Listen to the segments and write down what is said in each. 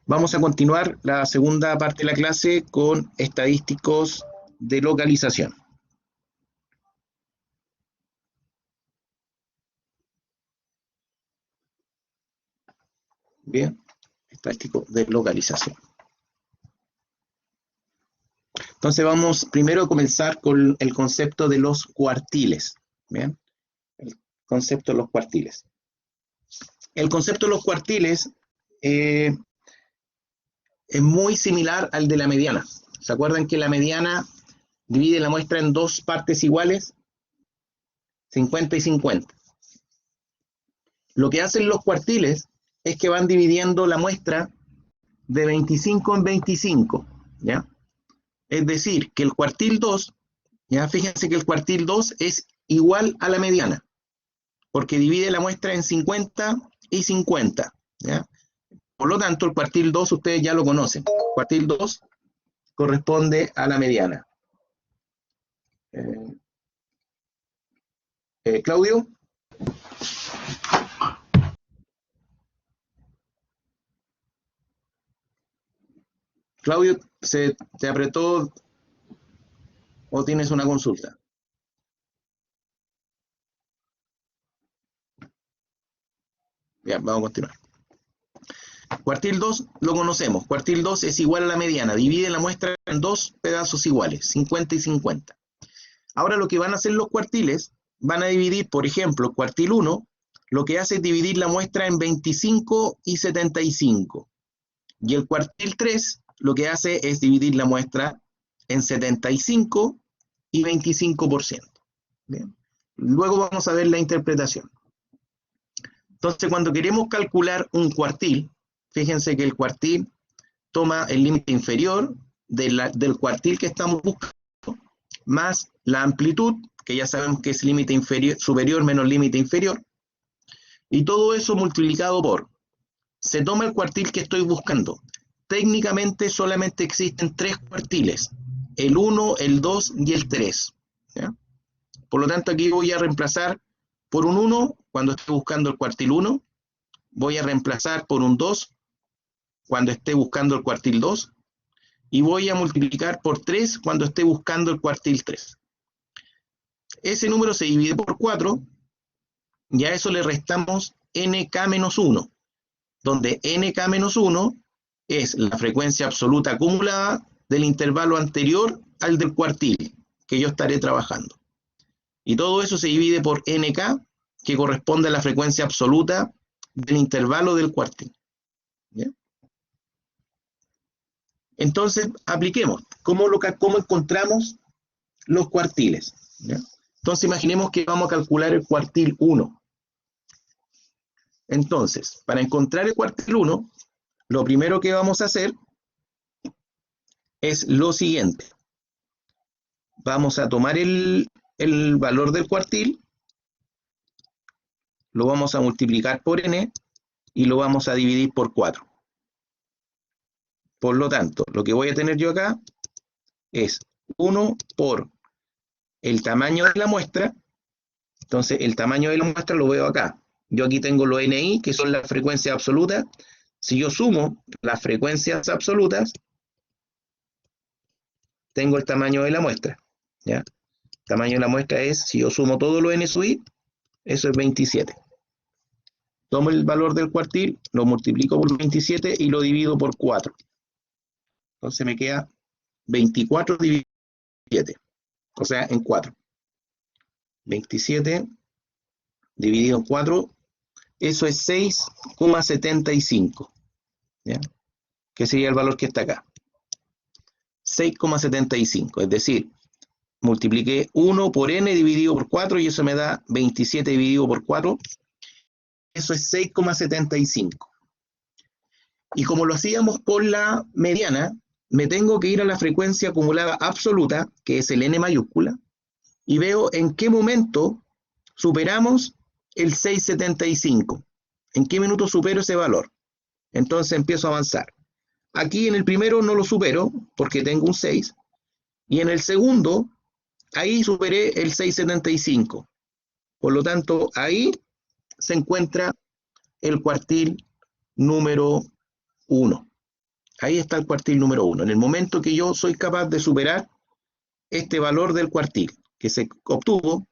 Vamos a continuar la segunda parte de la clase con estadísticos de localización. Bien, estadístico de localización. Entonces vamos primero a comenzar con el concepto de los cuartiles. Bien, el concepto de los cuartiles. El concepto de los cuartiles es muy similar al de la mediana. ¿Se acuerdan que la mediana divide la muestra en dos partes iguales? 50 y 50. Lo que hacen los cuartiles es que van dividiendo la muestra de 25 en 25, ¿ya? Es decir, que el cuartil 2, ¿ya? Fíjense que el cuartil 2 es igual a la mediana, porque divide la muestra en 50 y 50, ¿ya? Por lo tanto, el cuartil 2 ustedes ya lo conocen. El cuartil 2 corresponde a la mediana. Claudio. Claudio, ¿se te apretó o tienes una consulta? Bien, vamos a continuar. Cuartil 2 lo conocemos. Cuartil 2 es igual a la mediana. Divide la muestra en dos pedazos iguales, 50 y 50. Ahora lo que van a hacer los cuartiles, van a dividir, por ejemplo, cuartil 1, lo que hace es dividir la muestra en 25 y 75. Y el cuartil 3 lo que hace es dividir la muestra en 75 y 25%. Bien. Luego vamos a ver la interpretación. Entonces, cuando queremos calcular un cuartil, fíjense que el cuartil toma el límite inferior del cuartil que estamos buscando, más la amplitud, que ya sabemos que es límite superior menos límite inferior, y todo eso multiplicado por, se toma el cuartil que estoy buscando. Técnicamente solamente existen tres cuartiles, el 1, el 2 y el 3. ¿Ya? Por lo tanto, aquí voy a reemplazar por un 1 cuando esté buscando el cuartil 1, voy a reemplazar por un 2 cuando esté buscando el cuartil 2, y voy a multiplicar por 3 cuando esté buscando el cuartil 3. Ese número se divide por 4, y a eso le restamos nk-1, donde nk-1 es la frecuencia absoluta acumulada del intervalo anterior al del cuartil que yo estaré trabajando. Y todo eso se divide por nk, que corresponde a la frecuencia absoluta del intervalo del cuartil. ¿Bien? Entonces, apliquemos. ¿Cómo encontramos los cuartiles? ¿Ya? Entonces, imaginemos que vamos a calcular el cuartil 1. Entonces, para encontrar el cuartil 1, lo primero que vamos a hacer es lo siguiente. Vamos a tomar el valor del cuartil, lo vamos a multiplicar por n y lo vamos a dividir por 4. Por lo tanto, lo que voy a tener yo acá es 1 por el tamaño de la muestra. Entonces, el tamaño de la muestra lo veo acá. Yo aquí tengo los NI, que son las frecuencias absolutas. Si yo sumo las frecuencias absolutas, tengo el tamaño de la muestra. ¿Ya? El tamaño de la muestra es, si yo sumo todo lo n sub i, eso es 27. Tomo el valor del cuartil, lo multiplico por 27 y lo divido por 4. Entonces me queda 24 dividido en 7, o sea, en 4. 27 dividido en 4, eso es 6,75. ¿Ya? Que sería el valor que está acá. 6,75, es decir, multipliqué 1 por n dividido por 4 y eso me da 27 dividido por 4. Eso es 6,75. Y como lo hacíamos por la mediana, me tengo que ir a la frecuencia acumulada absoluta, que es el n mayúscula, y veo en qué momento superamos el 6,75. ¿En qué minuto supero ese valor? Entonces empiezo a avanzar. Aquí en el primero no lo supero porque tengo un 6, y en el segundo, ahí superé el 6,75. Por lo tanto, ahí se encuentra el cuartil número 1. Ahí está el cuartil número 1. En el momento que yo soy capaz de superar este valor del cuartil, que se obtuvo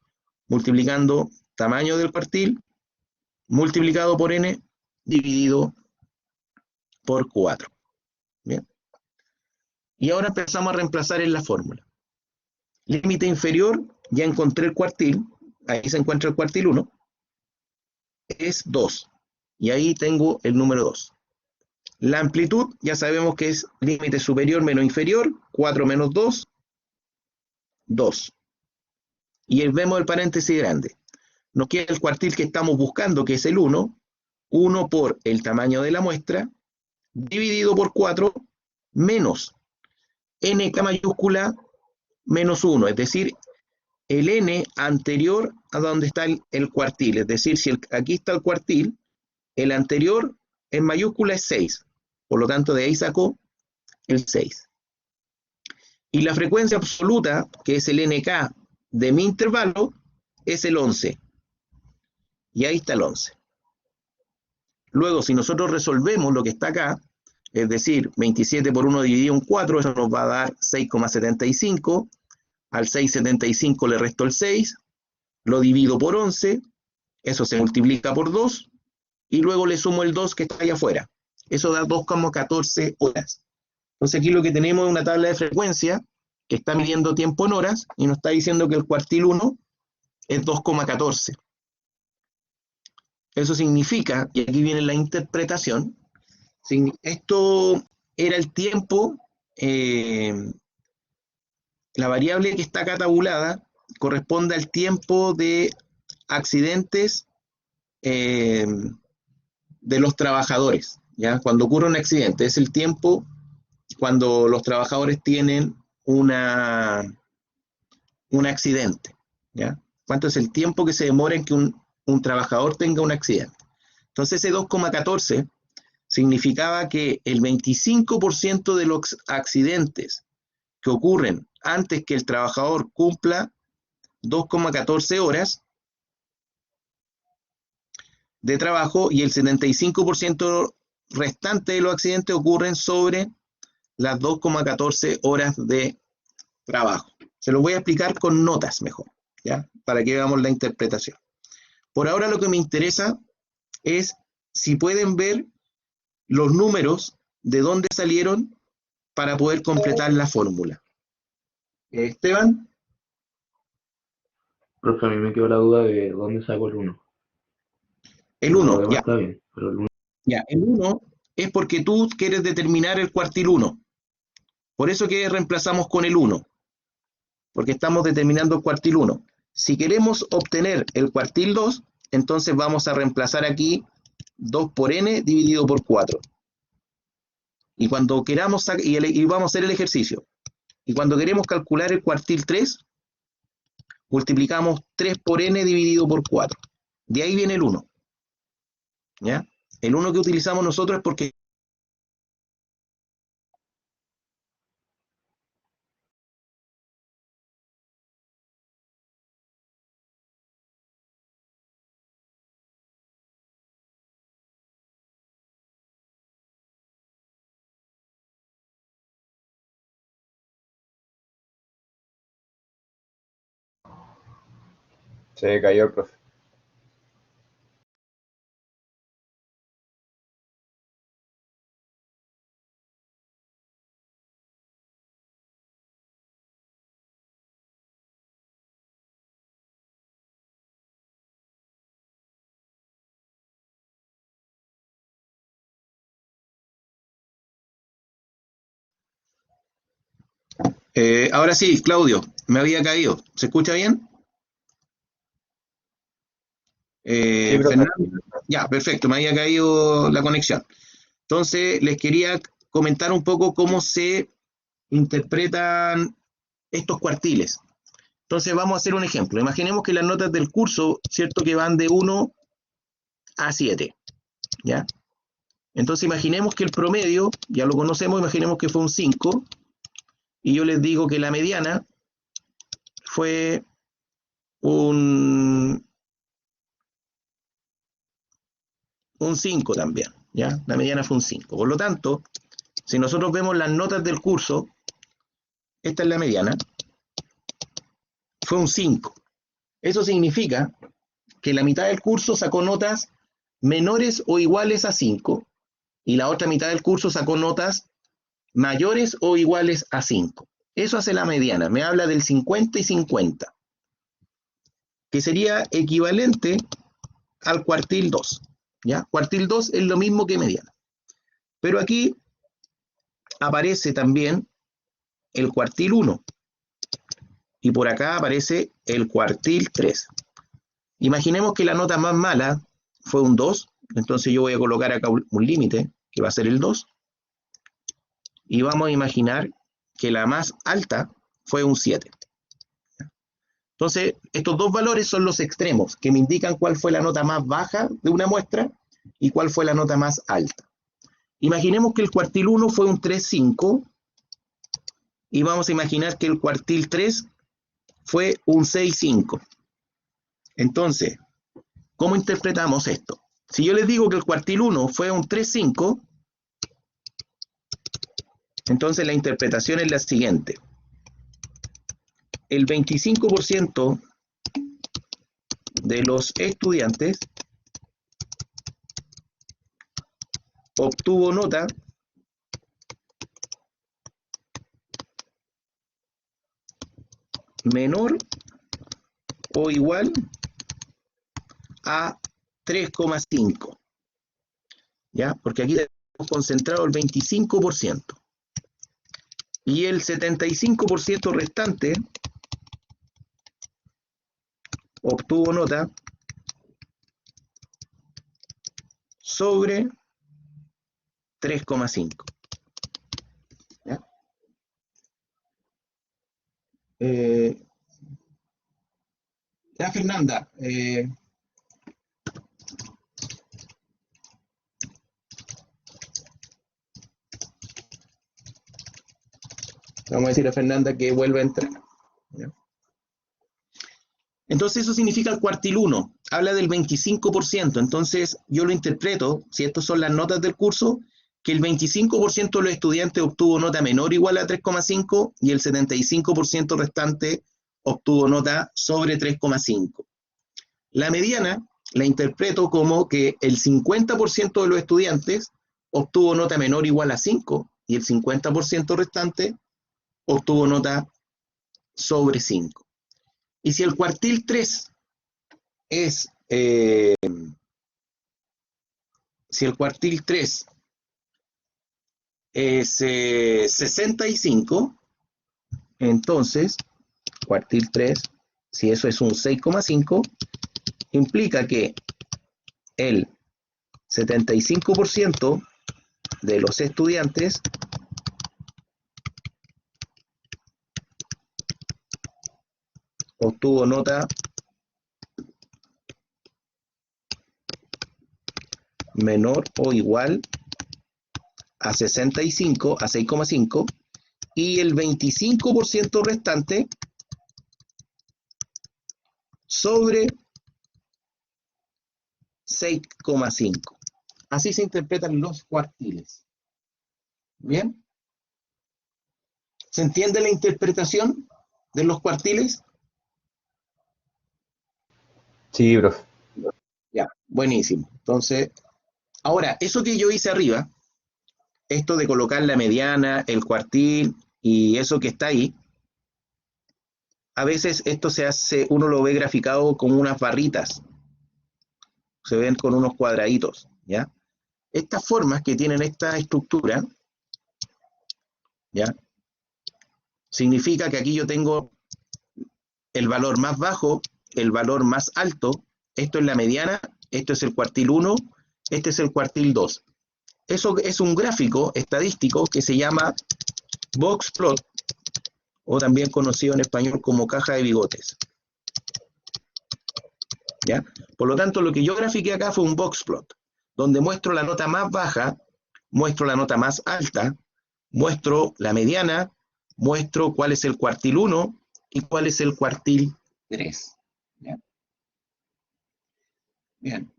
multiplicando tamaño del cuartil multiplicado por n dividido por 4. ¿Bien? Y ahora empezamos a reemplazar en la fórmula. Límite inferior, ya encontré el cuartil, ahí se encuentra el cuartil 1, es 2. Y ahí tengo el número 2. La amplitud, ya sabemos que es límite superior menos inferior, 4 menos 2, 2. Y vemos el paréntesis grande. Nos queda el cuartil que estamos buscando, que es el 1, 1 por el tamaño de la muestra, dividido por 4, menos nk mayúscula menos 1, es decir, el n anterior a donde está el cuartil, es decir, si aquí está el cuartil, el anterior en mayúscula es 6, por lo tanto de ahí saco el 6. Y la frecuencia absoluta, que es el nk de mi intervalo, es el 11. Y ahí está el 11. Luego, si nosotros resolvemos lo que está acá, es decir, 27 por 1 dividido en 4, eso nos va a dar 6,75. Al 6,75 le resto el 6, lo divido por 11, eso se multiplica por 2, y luego le sumo el 2 que está allá afuera. Eso da 2,14 horas. Entonces aquí lo que tenemos es una tabla de frecuencia que está midiendo tiempo en horas y nos está diciendo que el cuartil 1 es 2,14. Eso significa, y aquí viene la interpretación, esto era el tiempo, la variable que está acá tabulada corresponde al tiempo de accidentes de los trabajadores, ¿ya? Cuando ocurre un accidente, es el tiempo cuando los trabajadores tienen un accidente, ¿ya? ¿Cuánto es el tiempo que se demora en que un trabajador tenga un accidente? Entonces ese 2,14 significaba que el 25% de los accidentes que ocurren antes que el trabajador cumpla 2,14 horas de trabajo y el 75% restante de los accidentes ocurren sobre las 2,14 horas de trabajo. Se lo voy a explicar con notas mejor, ¿ya? Para que veamos la interpretación. Por ahora lo que me interesa es si pueden ver los números de dónde salieron para poder completar la fórmula. Esteban. Profe, a mí me quedó la duda de dónde saco el 1. El Lo 1, demás ya. está bien, pero el 1. Ya, el 1 es porque tú quieres determinar el cuartil 1. Por eso que reemplazamos con el 1, porque estamos determinando el cuartil 1. Si queremos obtener el cuartil 2, entonces vamos a reemplazar aquí 2 por n dividido por 4. Y cuando queramos, y vamos a hacer el ejercicio. Y cuando queremos calcular el cuartil 3, multiplicamos 3 por n dividido por 4. De ahí viene el 1. ¿Ya? El 1 que utilizamos nosotros es porque Se cayó el profe. ahora sí, Claudio, me había caído. ¿Se escucha bien? Sí, profe. Fernando, ya, perfecto, me había caído la conexión. Entonces, les quería comentar un poco cómo se interpretan estos cuartiles. Entonces, vamos a hacer un ejemplo. Imaginemos que las notas del curso, ¿cierto? Que van de 1 a 7, ¿ya? Entonces, imaginemos que el promedio, ya lo conocemos, imaginemos que fue un 5, y yo les digo que la mediana fue un 5 también, ¿ya? La mediana fue un 5. Por lo tanto, si nosotros vemos las notas del curso, esta es la mediana, fue un 5. Eso significa que la mitad del curso sacó notas menores o iguales a 5 y la otra mitad del curso sacó notas mayores o iguales a 5. Eso hace la mediana, me habla del 50 y 50, que sería equivalente al cuartil 2. ¿Ya? Cuartil 2 es lo mismo que mediana. Pero aquí aparece también el cuartil 1 y por acá aparece el cuartil 3. Imaginemos que la nota más mala fue un 2, entonces yo voy a colocar acá un límite, que va a ser el 2, y vamos a imaginar que la más alta fue un 7. Entonces, estos dos valores son los extremos, que me indican cuál fue la nota más baja de una muestra y cuál fue la nota más alta. Imaginemos que el cuartil 1 fue un 3,5 y vamos a imaginar que el cuartil 3 fue un 6,5. Entonces, ¿cómo interpretamos esto? Si yo les digo que el cuartil 1 fue un 3,5, entonces la interpretación es la siguiente. El 25% de los estudiantes obtuvo nota menor o igual a 3,5. ¿Ya? Porque aquí tenemos concentrado el 25%. Y el 75% restante obtuvo nota sobre 3,5. ¿Ya? Ya, Fernanda. Vamos a decir a Fernanda que vuelva a entrar. ¿Ya? Entonces eso significa el cuartil 1, habla del 25%, entonces yo lo interpreto, si estas son las notas del curso, que el 25% de los estudiantes obtuvo nota menor o igual a 3,5 y el 75% restante obtuvo nota sobre 3,5. La mediana la interpreto como que el 50% de los estudiantes obtuvo nota menor o igual a 5 y el 50% restante obtuvo nota sobre 5. Y si el cuartil 3 es, si el cuartil 3 es 65, entonces, cuartil 3, si eso es un 6,5, implica que el 75% de los estudiantes obtuvo nota menor o igual a 65, a 6,5, y el 25% restante sobre 6,5. Así se interpretan los cuartiles. ¿Bien? ¿Se entiende la interpretación de los cuartiles? Sí, profe. Ya, buenísimo. Entonces, ahora, eso que yo hice arriba, esto de colocar la mediana, el cuartil y eso que está ahí, a veces esto se hace, uno lo ve graficado como unas barritas, se ven con unos cuadraditos, ¿ya? Estas formas que tienen esta estructura, ¿ya? Significa que aquí yo tengo el valor más bajo, el valor más alto, esto es la mediana, esto es el cuartil 1, este es el cuartil 2. Eso es un gráfico estadístico que se llama box plot, o también conocido en español como caja de bigotes. ¿Ya? Por lo tanto, lo que yo grafiqué acá fue un box plot, donde muestro la nota más baja, muestro la nota más alta, muestro la mediana, muestro cuál es el cuartil 1 y cuál es el cuartil 3. ¿Ya? Bien.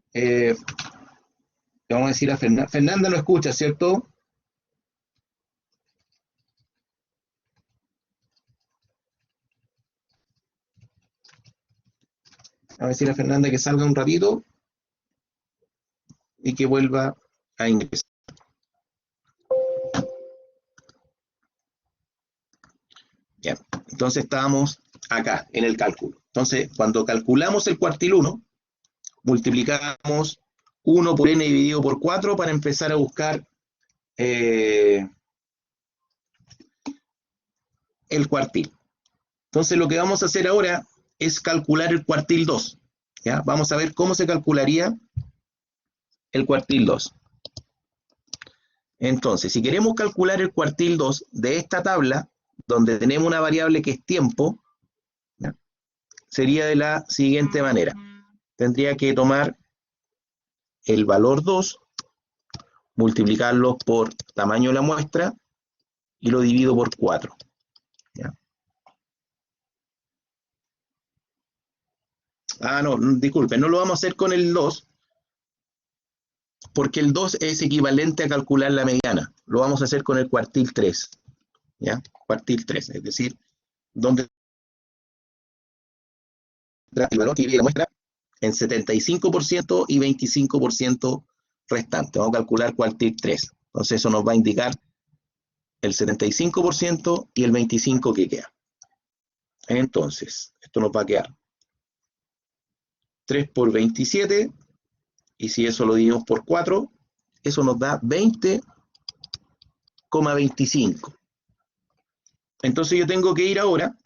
Vamos a decir a Fernanda. Fernanda lo escucha, ¿cierto? a decir a Fernanda que salga un ratito y que vuelva a ingresar. Bien, entonces estábamos acá, en el cálculo. Entonces, cuando calculamos el cuartil 1, multiplicamos 1 por n dividido por 4 para empezar a buscar el cuartil. Entonces, lo que vamos a hacer ahora es calcular el cuartil 2. ¿Ya? Vamos a ver cómo se calcularía el cuartil 2. Entonces, si queremos calcular el cuartil 2 de esta tabla, donde tenemos una variable que es tiempo, ¿ya? Sería de la siguiente manera. Tendría que tomar el valor 2, multiplicarlo por tamaño de la muestra y lo divido por 4. ¿Ya? No, disculpen, no lo vamos a hacer con el 2, porque el 2 es equivalente a calcular la mediana. Lo vamos a hacer con el cuartil 3. ¿Ya? Cuartil 3, es decir, donde el valor que divide la muestra en 75% y 25% restante. Vamos a calcular cuartil 3. Entonces eso nos va a indicar el 75% y el 25% que queda. Entonces, esto nos va a quedar 3 por 27, y si eso lo dividimos por 4, eso nos da 20,25. Entonces yo tengo que ir ahora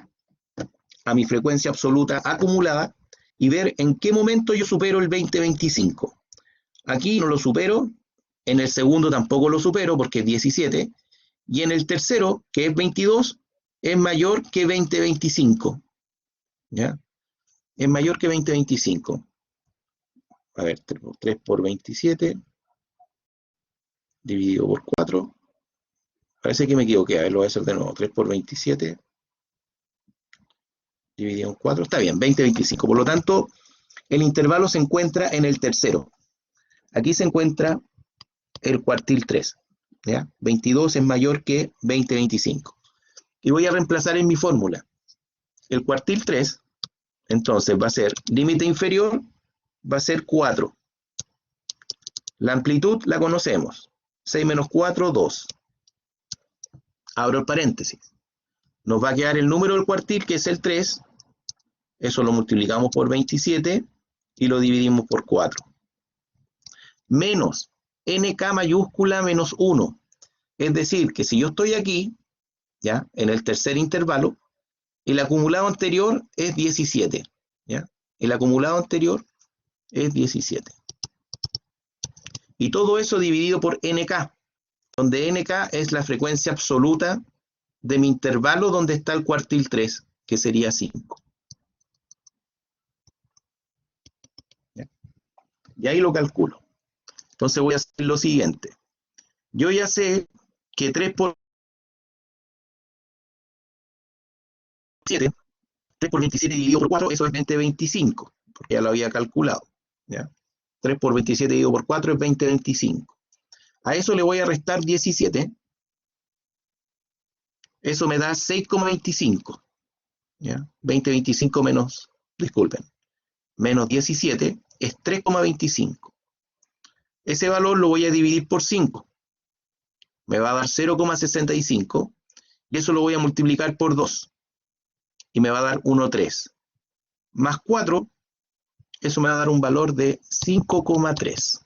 a mi frecuencia absoluta acumulada y ver en qué momento yo supero el 20,25. Aquí no lo supero, en el segundo tampoco lo supero porque es 17, y en el tercero, que es 22, es mayor que 20,25. ¿Ya? Es mayor que 20,25. A ver, 3 por 27 dividido por 4. Parece que me equivoqué. A ver, lo voy a hacer de nuevo. 3 por 27 dividido en 4. Está bien, 20,25. Por lo tanto, el intervalo se encuentra en el tercero. Aquí se encuentra el cuartil 3. ¿Ya? 22 es mayor que 20,25. Y voy a reemplazar en mi fórmula. El cuartil 3, entonces, va a ser límite inferior, va a ser 4. La amplitud la conocemos. 6 menos 4, 2. Abro el paréntesis. Nos va a quedar el número del cuartil, que es el 3. Eso lo multiplicamos por 27 y lo dividimos por 4. Menos nk mayúscula menos 1. Es decir, que si yo estoy aquí, ¿ya? En el tercer intervalo, el acumulado anterior es 17. ¿Ya? El acumulado anterior es 17. Y todo eso dividido por nk, donde nk es la frecuencia absoluta de mi intervalo donde está el cuartil 3, que sería 5. ¿Ya? Y ahí lo calculo. Entonces voy a hacer lo siguiente. Yo ya sé que 3 por 7, 3 por 27 dividido por 4, eso es 20,25, porque ya lo había calculado. ¿Ya? 3 por 27 dividido por 4 es 20,25. A eso le voy a restar 17. Eso me da 6,25. ¿Ya? 20,25 menos, disculpen, menos 17 es 3,25. Ese valor lo voy a dividir por 5. Me va a dar 0,65. Y eso lo voy a multiplicar por 2. Y me va a dar 1,3. Más 4, eso me va a dar un valor de 5,3.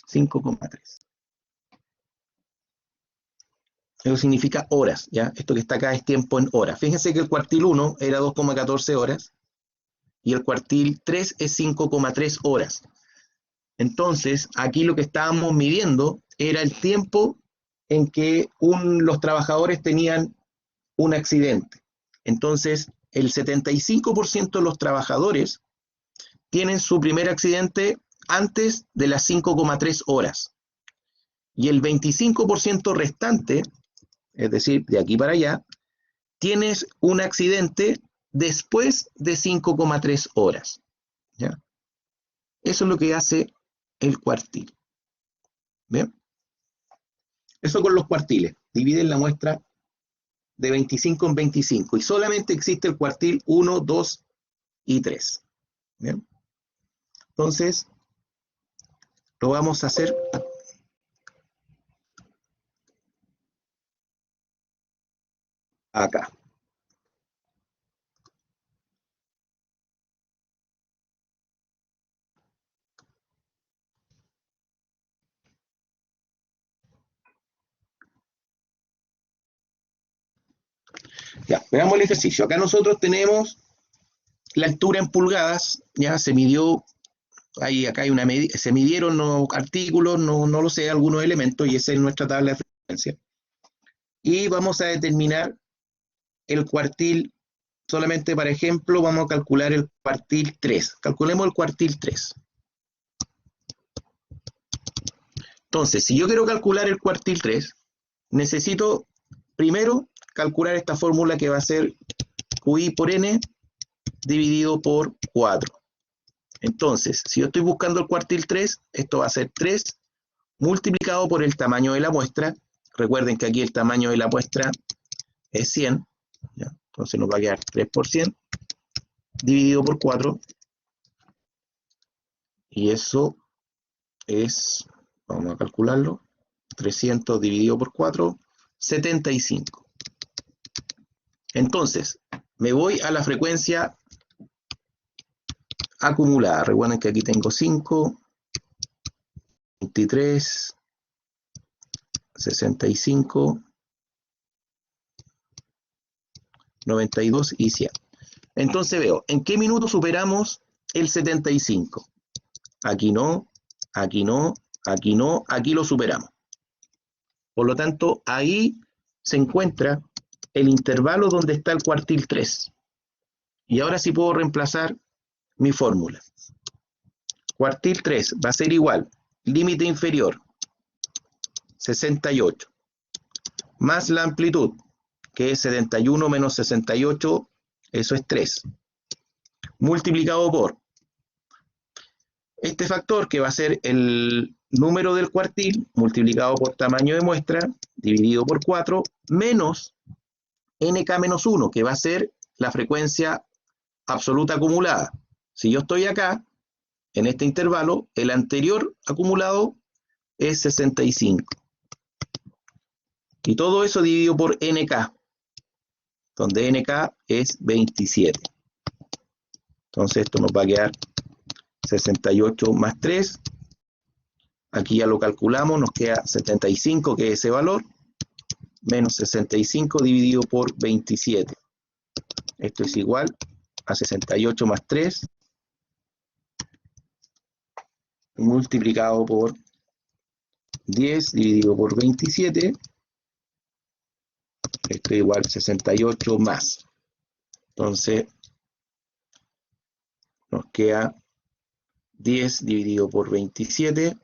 5,3. Eso significa horas, ¿ya? Esto que está acá es tiempo en horas. Fíjense que el cuartil 1 era 2,14 horas y el cuartil 3 es 5,3 horas. Entonces, aquí lo que estábamos midiendo era el tiempo en que los trabajadores tenían un accidente. Entonces, el 75% de los trabajadores tienen su primer accidente antes de las 5,3 horas. Y el 25% restante, es decir, de aquí para allá, tienes un accidente después de 5,3 horas. ¿Ya? Eso es lo que hace el cuartil. ¿Bien? Eso con los cuartiles. Dividen la muestra de 25 en 25. Y solamente existe el cuartil 1, 2 y 3. ¿Bien? Entonces, lo vamos a hacer acá. Ya, veamos el ejercicio. Acá nosotros tenemos la altura en pulgadas, ya se midió, acá hay se midieron los artículos, no lo sé, algunos elementos, y esa es nuestra tabla de frecuencia. Y vamos a determinar el cuartil, solamente para ejemplo, vamos a calcular el cuartil 3. Calculemos el cuartil 3. Entonces, si yo quiero calcular el cuartil 3, necesito primero calcular esta fórmula que va a ser QI por N dividido por 4. Entonces, si yo estoy buscando el cuartil 3, esto va a ser 3 multiplicado por el tamaño de la muestra. Recuerden que aquí el tamaño de la muestra es 100. ¿Ya? Entonces nos va a quedar 3 por 100 dividido por 4. Y eso es, vamos a calcularlo, 300 dividido por 4, 75. Entonces, me voy a la frecuencia acumulada. Recuerden que aquí tengo 5, 23, 65, 92 y 100. Entonces veo, ¿en qué minuto superamos el 75? Aquí no, aquí no, aquí no, aquí lo superamos. Por lo tanto, ahí se encuentra el intervalo donde está el cuartil 3. Y ahora sí puedo reemplazar mi fórmula. Cuartil 3 va a ser igual, límite inferior, 68, más la amplitud, que es 71 menos 68, eso es 3, multiplicado por este factor, que va a ser el número del cuartil, multiplicado por tamaño de muestra, dividido por 4, menos nk-1, que va a ser la frecuencia absoluta acumulada. Si yo estoy acá, en este intervalo, el anterior acumulado es 65. Y todo eso dividido por nk, donde nk es 27. Entonces esto nos va a quedar 68 más 3. Aquí ya lo calculamos, nos queda 75, que es ese valor, menos 65 dividido por 27. Esto es igual a 68 más 3, multiplicado por 10 dividido por 27. Esto es igual a 68 más. Entonces, nos queda 10 dividido por 27,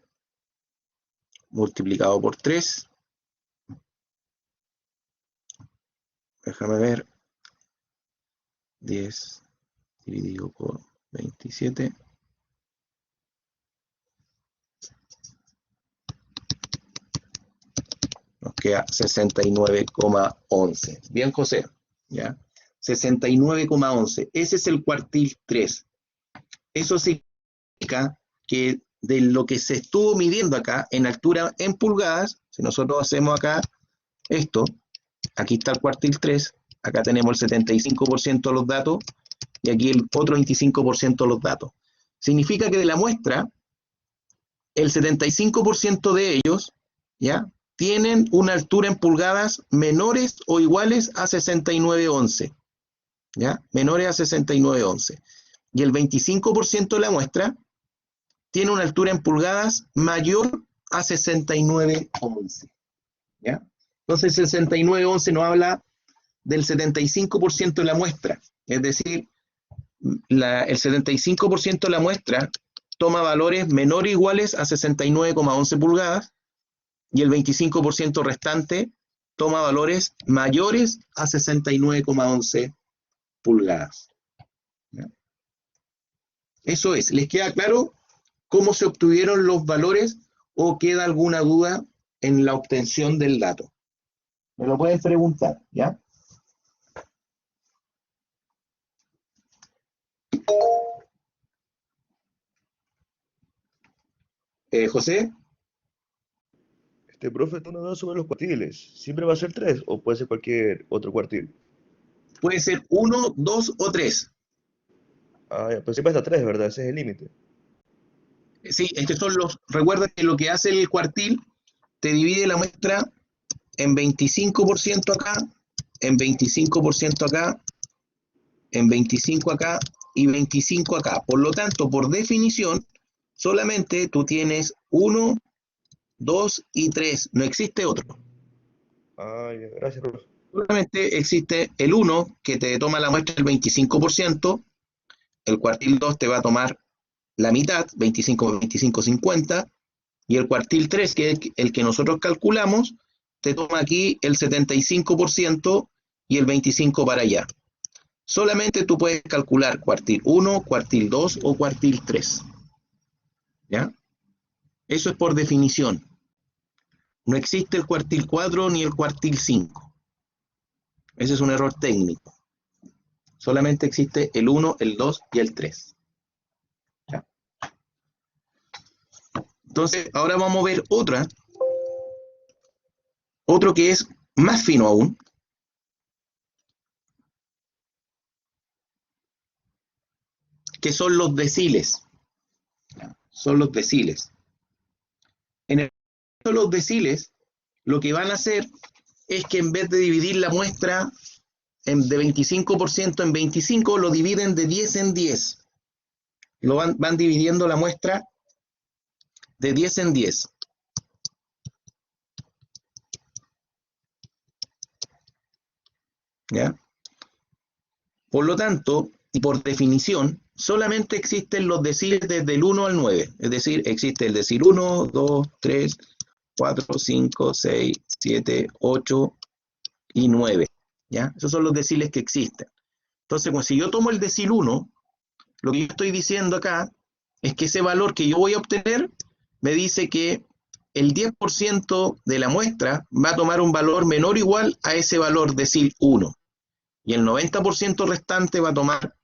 multiplicado por 3. Déjame ver. 10 dividido por 27. Nos queda 69,11. Bien, José. ¿Ya? 69,11. Ese es el cuartil 3. Eso significa que de lo que se estuvo midiendo acá en altura en pulgadas, si nosotros hacemos acá esto, aquí está el cuartil 3, acá tenemos el 75% de los datos y aquí el otro 25% de los datos. Significa que de la muestra, el 75% de ellos, ¿ya?, tienen una altura en pulgadas menores o iguales a 69,11. ¿Ya? Menores a 69,11. Y el 25% de la muestra tiene una altura en pulgadas mayor a 69,11. ¿Ya? Entonces el 69,11 nos habla del 75% de la muestra. Es decir, el 75% de la muestra toma valores menores o iguales a 69,11 pulgadas y el 25% restante toma valores mayores a 69,11 pulgadas. ¿Ya? Eso es. ¿Les queda claro cómo se obtuvieron los valores o queda alguna duda en la obtención del dato? Me lo pueden preguntar, ¿ya? José, Profe, tú nos das sobre los cuartiles. ¿Siempre va a ser 3 o puede ser cualquier otro cuartil? puede ser 1, 2 o 3. Ah, ya, pues siempre hasta 3, ¿verdad? Ese es el límite. Sí, estos son los. Recuerda que lo que hace el cuartil te divide la muestra en 25% acá, en 25% acá, en 25 acá y 25 acá. Por lo tanto, por definición, solamente tú tienes 1, 2 y 3. No existe otro. Ah, ya, gracias, profe. Solamente existe el 1, que te toma la muestra del 25%. El cuartil 2 te va a tomar la mitad, 25, 25, 50. Y el cuartil 3, que es el que nosotros calculamos, te toma aquí el 75% y el 25% para allá. Solamente tú puedes calcular cuartil 1, cuartil 2 o cuartil 3. ¿Ya? Eso es por definición. No existe el cuartil 4 ni el cuartil 5. Ese es un error técnico. Solamente existe el 1, el 2 y el 3. ¿Ya? Entonces, ahora vamos a ver otro que es más fino aún, que son los deciles. Son los deciles. En el caso de los deciles, lo que van a hacer es que en vez de dividir la muestra de 25% en 25, lo dividen de 10 en 10. Van dividiendo la muestra de 10 en 10. ¿Ya? Por lo tanto, y por definición, solamente existen los deciles desde el 1 al 9. Es decir, existe el decil 1, 2, 3, 4, 5, 6, 7, 8 y 9. ¿Ya? Esos son los deciles que existen. Entonces, si yo tomo el decil 1, lo que yo estoy diciendo acá es que ese valor que yo voy a obtener me dice que el 10% de la muestra va a tomar un valor menor o igual a ese valor decil 1. Y el 90% restante va a tomar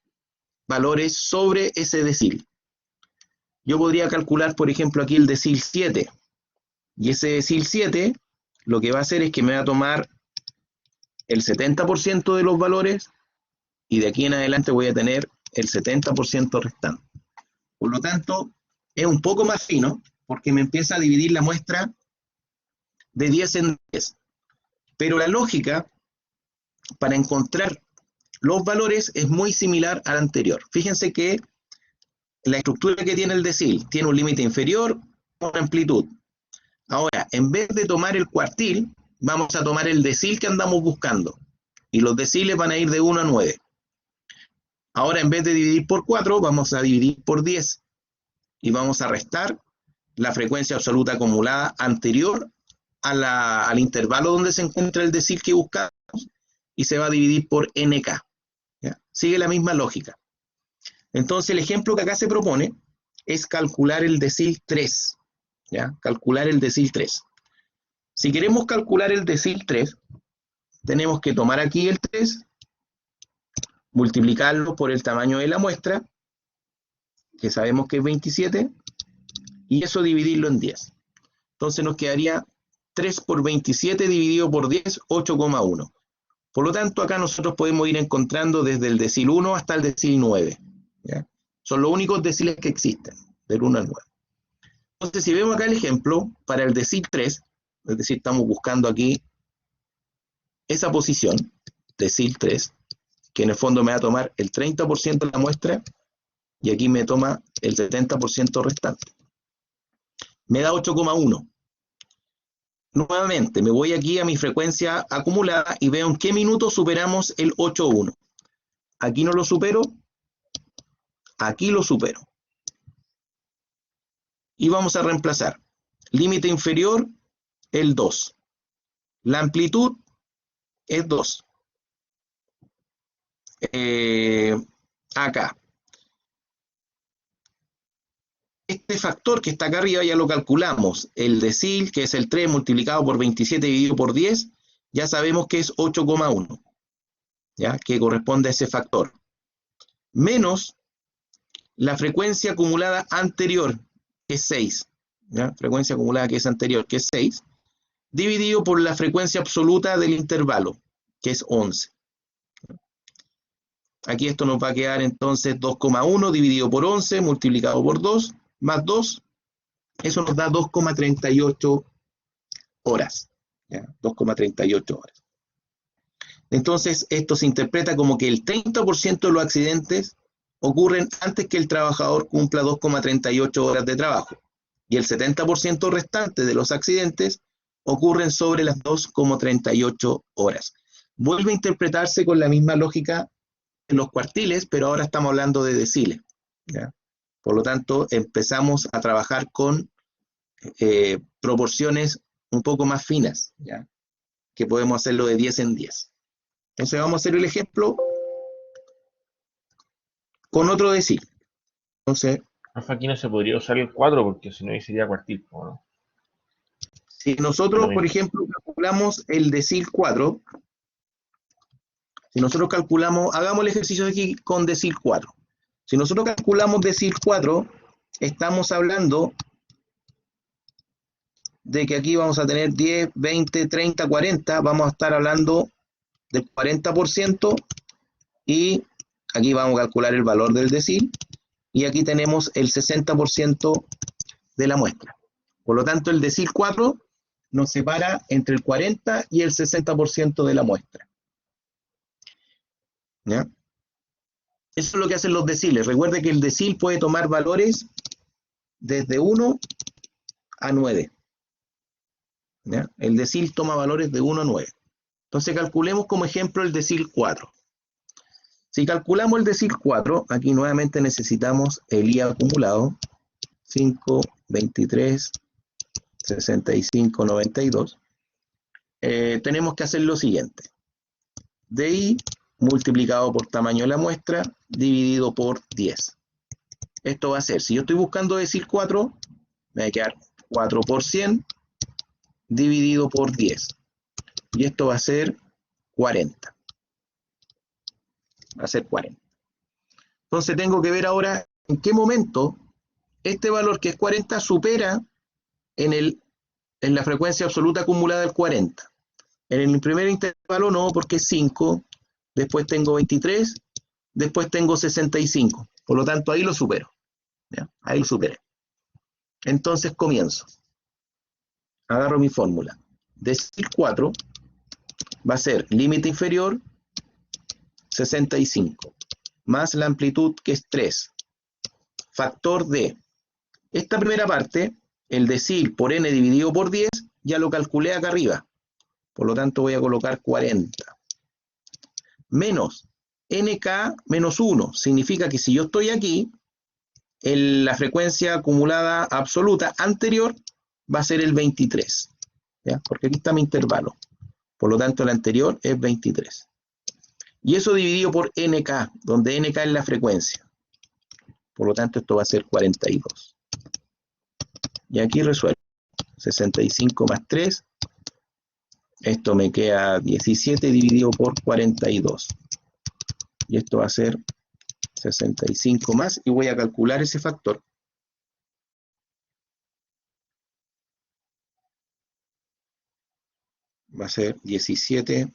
valores sobre ese decil. Yo podría calcular, por ejemplo, aquí el decil 7. Y ese decil 7 lo que va a hacer es que me va a tomar el 70% de los valores y de aquí en adelante voy a tener el 70% restante. Por lo tanto, es un poco más fino porque me empieza a dividir la muestra de 10 en 10. Pero la lógica para encontrar los valores es muy similar a la anterior. Fíjense que la estructura que tiene el decil tiene un límite inferior, una amplitud. Ahora, en vez de tomar el cuartil, vamos a tomar el decil que andamos buscando. Y los deciles van a ir de 1 a 9. Ahora, en vez de dividir por 4, vamos a dividir por 10. Y vamos a restar la frecuencia absoluta acumulada anterior al intervalo donde se encuentra el decil que buscamos y se va a dividir por nk. ¿Ya? Sigue la misma lógica. Entonces, el ejemplo que acá se propone es calcular el decil 3. ¿Ya? Calcular el decil 3. Si queremos calcular el decil 3, tenemos que tomar aquí el 3, multiplicarlo por el tamaño de la muestra, que sabemos que es 27, y eso dividirlo en 10. Entonces nos quedaría 3 por 27 dividido por 10, 8,1. Por lo tanto, acá nosotros podemos ir encontrando desde el decil 1 hasta el decil 9. ¿Ya? Son los únicos deciles que existen, del 1 al 9. Entonces, si vemos acá el ejemplo, para el decil 3, es decir, estamos buscando aquí esa posición, decil 3, que en el fondo me va a tomar el 30% de la muestra, y aquí me toma el 70% restante. Me da 8,1. Nuevamente, me voy aquí a mi frecuencia acumulada y veo en qué minuto superamos el 8,1. Aquí no lo supero, aquí lo supero. Y vamos a reemplazar. Límite inferior, el 2. La amplitud es 2. Acá. Este factor que está acá arriba ya lo calculamos. El decil, que es el 3 multiplicado por 27 dividido por 10, ya sabemos que es 8,1. ¿Ya? Que corresponde a ese factor. Menos la frecuencia acumulada anterior, que es 6. ¿ya? Frecuencia acumulada que es anterior, que es 6, dividido por la frecuencia absoluta del intervalo, que es 11. Aquí esto nos va a quedar entonces 2,1 dividido por 11 multiplicado por 2, más 2, eso nos da 2,38 horas. 2,38 horas. Entonces, esto se interpreta como que el 30% de los accidentes ocurren antes que el trabajador cumpla 2,38 horas de trabajo. Y el 70% restante de los accidentes ocurren sobre las 2,38 horas. Vuelve a interpretarse con la misma lógica en los cuartiles, pero ahora estamos hablando de deciles, ¿ya? Por lo tanto, empezamos a trabajar con proporciones un poco más finas, ¿ya? Que podemos hacerlo de 10 en 10. Entonces vamos a hacer el ejemplo con otro decil. Entonces, Aquí no se podría usar el 4 porque si no ahí sería cuartil, ¿no? si nosotros, por ejemplo, calculamos el decil 4, si nosotros calculamos, hagamos el ejercicio aquí con decil 4. Si nosotros calculamos decil 4, estamos hablando de que aquí vamos a tener 10, 20, 30, 40, vamos a estar hablando del 40%, y aquí vamos a calcular el valor del decil, y aquí tenemos el 60% de la muestra. Por lo tanto, el decil 4 nos separa entre el 40 y el 60% de la muestra. ¿Ya? Eso es lo que hacen los deciles. Recuerde que el decil puede tomar valores desde 1 a 9. ¿Ya? El decil toma valores de 1 a 9. Entonces calculemos como ejemplo el decil 4. Si calculamos el decil 4, aquí nuevamente necesitamos el IA acumulado, 5, 23, 65, 92. Tenemos que hacer lo siguiente. DI multiplicado por tamaño de la muestra, dividido por 10. Esto va a ser, si yo estoy buscando decil 4, me va a quedar 4 por 100, dividido por 10. Y esto va a ser 40. Va a ser 40. Entonces tengo que ver ahora en qué momento este valor, que es 40, supera en la frecuencia absoluta acumulada del 40. En el primer intervalo no, porque es 5, después tengo 23, después tengo 65. Por lo tanto, ahí lo supero. ¿Ya? Ahí lo superé. Entonces comienzo. Agarro mi fórmula. Decil 4 va a ser límite inferior 65, más la amplitud, que es 3, factor de esta primera parte, el decil por n dividido por 10, ya lo calculé acá arriba, por lo tanto voy a colocar 40, menos nk menos 1, significa que si yo estoy aquí, la frecuencia acumulada absoluta anterior va a ser el 23, ¿ya? Porque aquí está mi intervalo, por lo tanto el anterior es 23. Y eso dividido por nk, donde nk es la frecuencia. Por lo tanto, esto va a ser 42. Y aquí resuelvo. 65 más 3. Esto me queda 17 dividido por 42. Y esto va a ser 65 más. Y voy a calcular ese factor. Va a ser 17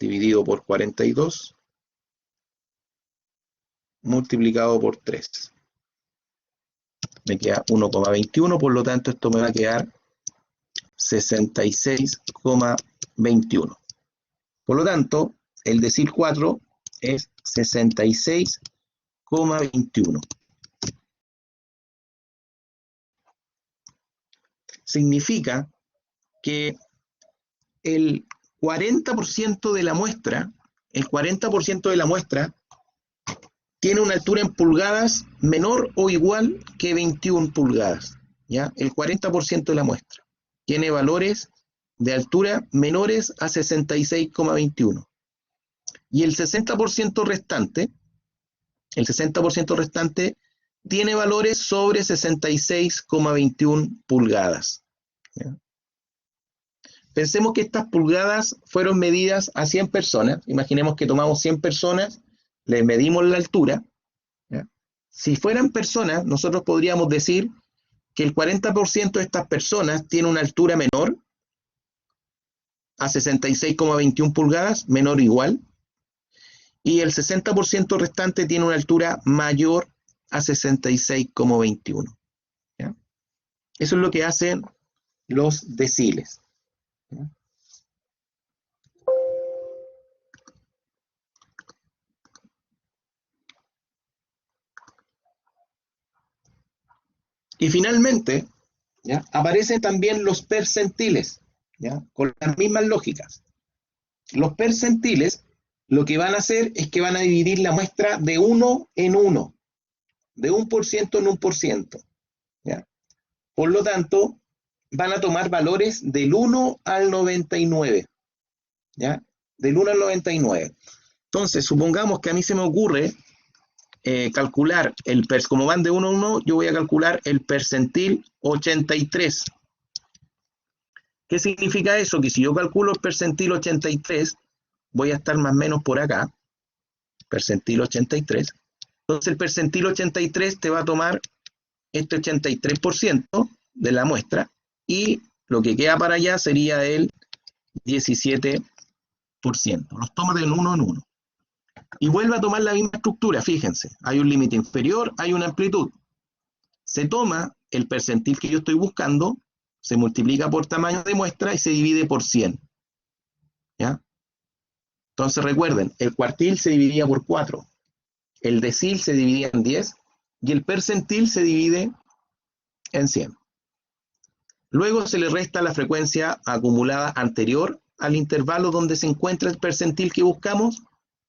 dividido por 42 multiplicado por 3. Me queda 1,21, por lo tanto esto me va a quedar 66,21. Por lo tanto, el decil 4 es 66,21. Significa que el 40% de la muestra, tiene una altura en pulgadas menor o igual que 21 pulgadas, ¿ya? El 40% de la muestra tiene valores de altura menores a 66,21. Y el 60% restante, tiene valores sobre 66,21 pulgadas, ¿ya? Pensemos que estas pulgadas fueron medidas a 100 personas. Imaginemos que tomamos 100 personas, les medimos la altura, ¿ya? Si fueran personas, nosotros podríamos decir que el 40% de estas personas tiene una altura menor a 66,21 pulgadas, menor o igual, y el 60% restante tiene una altura mayor a 66,21. ¿Ya? Eso es lo que hacen los deciles. ¿Ya? Y finalmente, ¿ya?, aparecen también los percentiles, ¿ya?, con las mismas lógicas. Los percentiles lo que van a hacer es que van a dividir la muestra de 1 en 1, de 1% en 1%. ¿Ya? Por lo tanto, van a tomar valores del 1 al 99. ¿Ya? Del 1 al 99. Entonces, supongamos que a mí se me ocurre calcular como van de 1 a 1, yo voy a calcular el percentil 83. ¿Qué significa eso? Que si yo calculo el percentil 83, voy a estar más o menos por acá, percentil 83. Entonces el percentil 83 te va a tomar este 83% de la muestra y lo que queda para allá sería el 17%. Los toma de 1 en 1. Y vuelve a tomar la misma estructura, fíjense. Hay un límite inferior, hay una amplitud. Se toma el percentil que yo estoy buscando, se multiplica por tamaño de muestra y se divide por 100. ¿Ya? Entonces recuerden, el cuartil se dividía por 4, el decil se dividía en 10 y el percentil se divide en 100. Luego se le resta la frecuencia acumulada anterior al intervalo donde se encuentra el percentil que buscamos,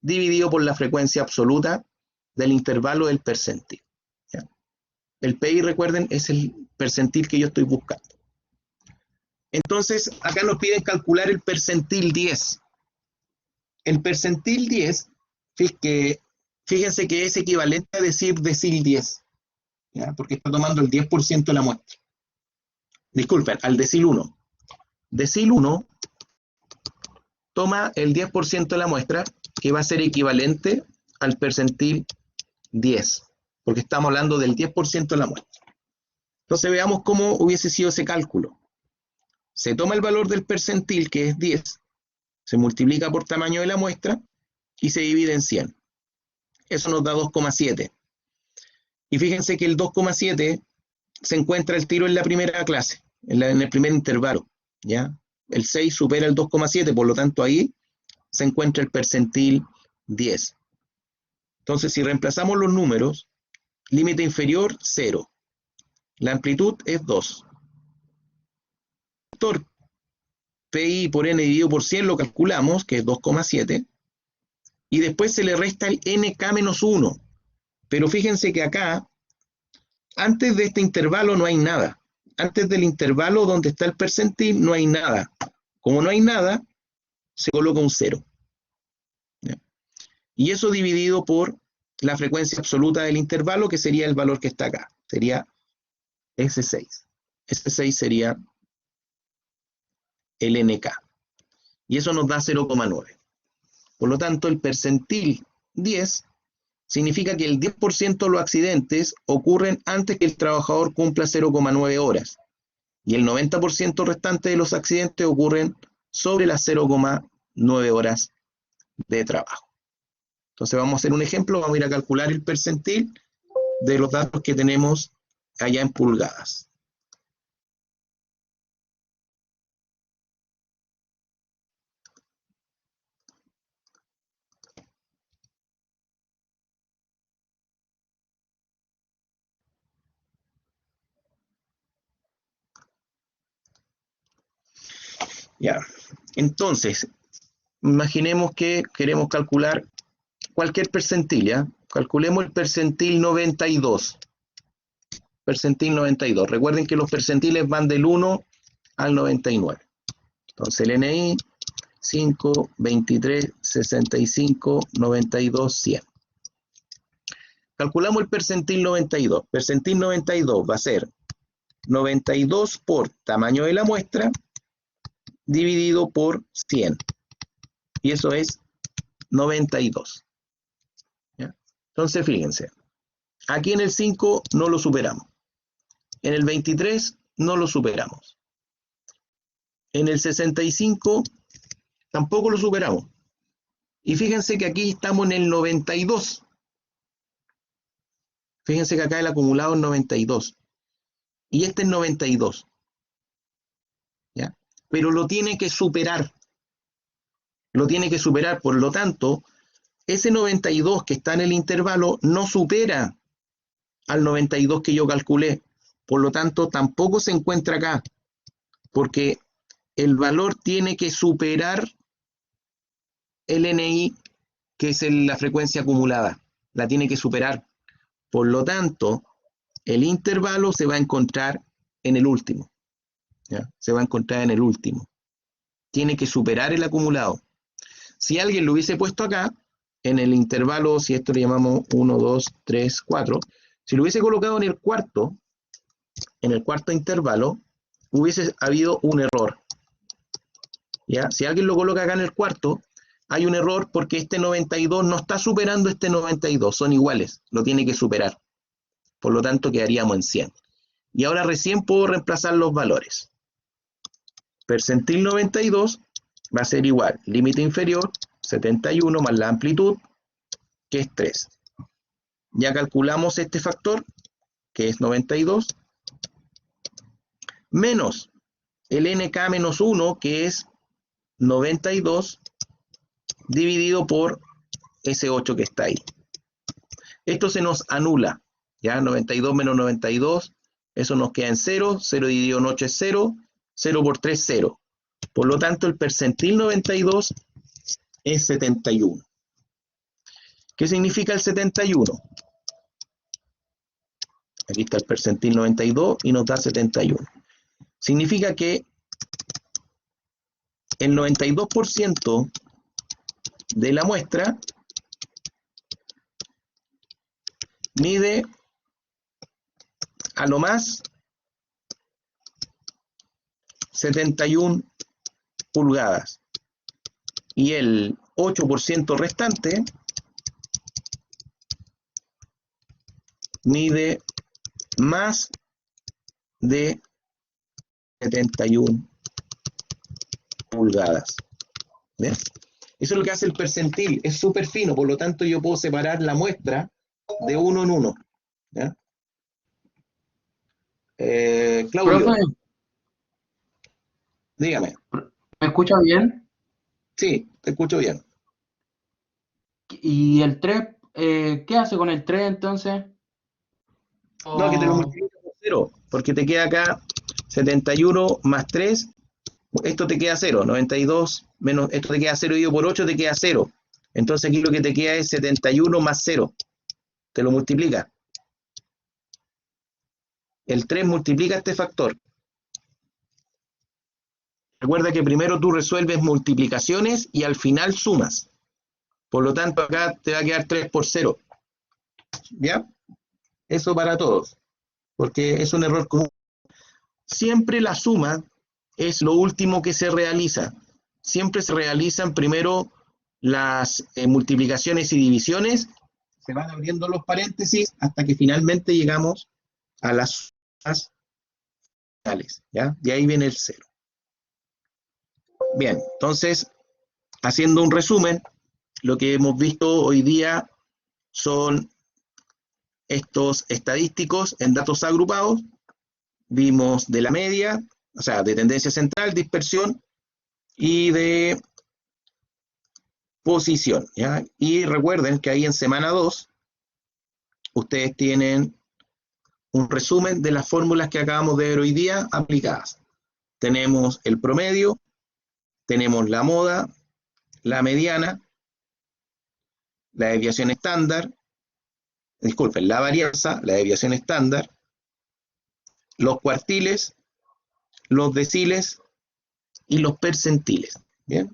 dividido por la frecuencia absoluta del intervalo del percentil. ¿Ya? El PI, recuerden, es el percentil que yo estoy buscando. Entonces, acá nos piden calcular el percentil 10. El percentil 10, fíjense que es equivalente a decir decil 10, ¿ya? Porque está tomando el 10% de la muestra. Disculpen, al decil 1. Decil 1 toma el 10% de la muestra, que va a ser equivalente al percentil 10, porque estamos hablando del 10% de la muestra. Entonces veamos cómo hubiese sido ese cálculo. Se toma el valor del percentil, que es 10, se multiplica por tamaño de la muestra y se divide en 100. Eso nos da 2,7. Y fíjense que el 2,7 se encuentra el tiro en la primera clase, en el primer intervalo. ¿Ya? El 6 supera el 2,7, por lo tanto ahí se encuentra el percentil 10. Entonces, si reemplazamos los números, límite inferior 0. La amplitud es 2. Factor PI por N dividido por 100 lo calculamos, que es 2,7. Y después se le resta el NK menos 1. Pero fíjense que acá, antes de este intervalo no hay nada. Antes del intervalo donde está el percentil no hay nada. Como no hay nada, se coloca un 0. ¿Ya? Y eso dividido por la frecuencia absoluta del intervalo, que sería el valor que está acá. Sería S6. S6 sería el NK. Y eso nos da 0,9. Por lo tanto, el percentil 10 significa que el 10% de los accidentes ocurren antes que el trabajador cumpla 0,9 horas. Y el 90% restante de los accidentes ocurren sobre las 0,9 horas de trabajo. Entonces vamos a hacer un ejemplo, vamos a ir a calcular el percentil de los datos que tenemos allá en pulgadas. Ya, entonces, imaginemos que queremos calcular cualquier percentil, ¿ya? Calculemos el percentil 92. Percentil 92. Recuerden que los percentiles van del 1 al 99. Entonces el NI, 5, 23, 65, 92, 100. Calculamos el percentil 92. Percentil 92 va a ser 92 por tamaño de la muestra dividido por 100. Y eso es 92. ¿Ya? Entonces fíjense, aquí en el 5 no lo superamos. En el 23 no lo superamos. En el 65 tampoco lo superamos. Y fíjense que aquí estamos en el 92. Fíjense que acá el acumulado es 92. Y este es 92. ¿Ya? Pero lo tiene que superar. Lo tiene que superar. Por lo tanto, ese 92 que está en el intervalo no supera al 92 que yo calculé. Por lo tanto, tampoco se encuentra acá. Porque el valor tiene que superar el NI, que es la frecuencia acumulada. La tiene que superar. Por lo tanto, el intervalo se va a encontrar en el último. ¿Ya? Se va a encontrar en el último. Tiene que superar el acumulado. Si alguien lo hubiese puesto acá, en el intervalo, si esto le llamamos 1, 2, 3, 4, si lo hubiese colocado en el cuarto intervalo, hubiese habido un error. ¿Ya? Si alguien lo coloca acá en el cuarto, hay un error porque este 92 no está superando este 92, son iguales, lo tiene que superar. Por lo tanto, quedaríamos en 100. Y ahora recién puedo reemplazar los valores. Percentil 92 va a ser igual, límite inferior, 71 más la amplitud, que es 3. Ya calculamos este factor, que es 92, menos el nk menos 1, que es 92, dividido por ese 8 que está ahí. Esto se nos anula, ¿ya? 92 menos 92, eso nos queda en 0, 0 dividido en 8 es 0, 0 por 3, 0. Por lo tanto, el percentil 92 es 71. ¿Qué significa el 71? Aquí está el percentil 92 y nos da 71. Significa que el 92% de la muestra mide a lo más 71 pulgadas y el 8% restante mide más de 71 pulgadas. ¿Ves? Eso es lo que hace el percentil, es súper fino, por lo tanto yo puedo separar la muestra de uno en uno. ¿Ya? Claudio, Profe, dígame. ¿me escucha bien? Sí, te escucho bien. ¿Y el 3, qué hace con el 3 entonces? No, que te lo multiplica por 0, porque te queda acá 71 más 3, esto te queda 0, 92 menos, esto te queda 0 dividido por 8, te queda 0. Entonces aquí lo que te queda es 71 más 0, te lo multiplica. El 3 multiplica este factor. Recuerda que primero tú resuelves multiplicaciones y al final sumas. Por lo tanto, acá te va a quedar 3 por 0. ¿Ya? Eso para todos, porque es un error común. Siempre la suma es lo último que se realiza. Siempre se realizan primero las multiplicaciones y divisiones, se van abriendo los paréntesis hasta que finalmente llegamos a las sumas finales, ¿ya? De ahí viene el 0. Bien, entonces, haciendo un resumen, lo que hemos visto hoy día son estos estadísticos en datos agrupados. Vimos de la media, o sea, de tendencia central, dispersión y de posición, ¿ya? Y recuerden que ahí en semana 2 ustedes tienen un resumen de las fórmulas que acabamos de ver hoy día aplicadas. Tenemos el promedio, tenemos la moda, la mediana, la desviación estándar, disculpen, la varianza, la desviación estándar, los cuartiles, los deciles y los percentiles. ¿Bien?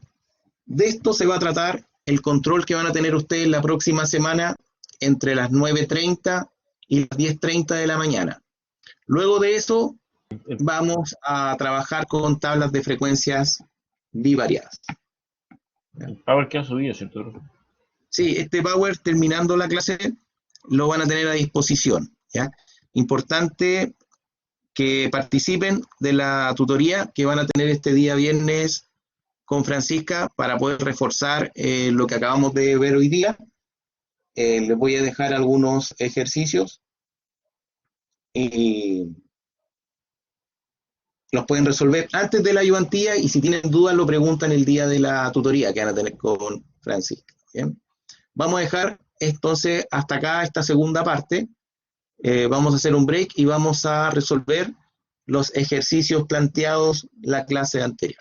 De esto se va a tratar el control que van a tener ustedes la próxima semana entre las 9:30 y las 10:30 de la mañana. Luego de eso vamos a trabajar con tablas de frecuencias bivariadas. El power que ha subido, ¿cierto, profe? Sí, este power terminando la clase lo van a tener a disposición, ¿ya? Importante que participen de la tutoría que van a tener este día viernes con Francisca para poder reforzar lo que acabamos de ver hoy día. Les voy a dejar algunos ejercicios y los pueden resolver antes de la ayudantía, y si tienen dudas lo preguntan el día de la tutoría que van a tener con Francisca. ¿Bien? Vamos a dejar entonces hasta acá esta segunda parte. Vamos a hacer un break y vamos a resolver los ejercicios planteados la clase anterior.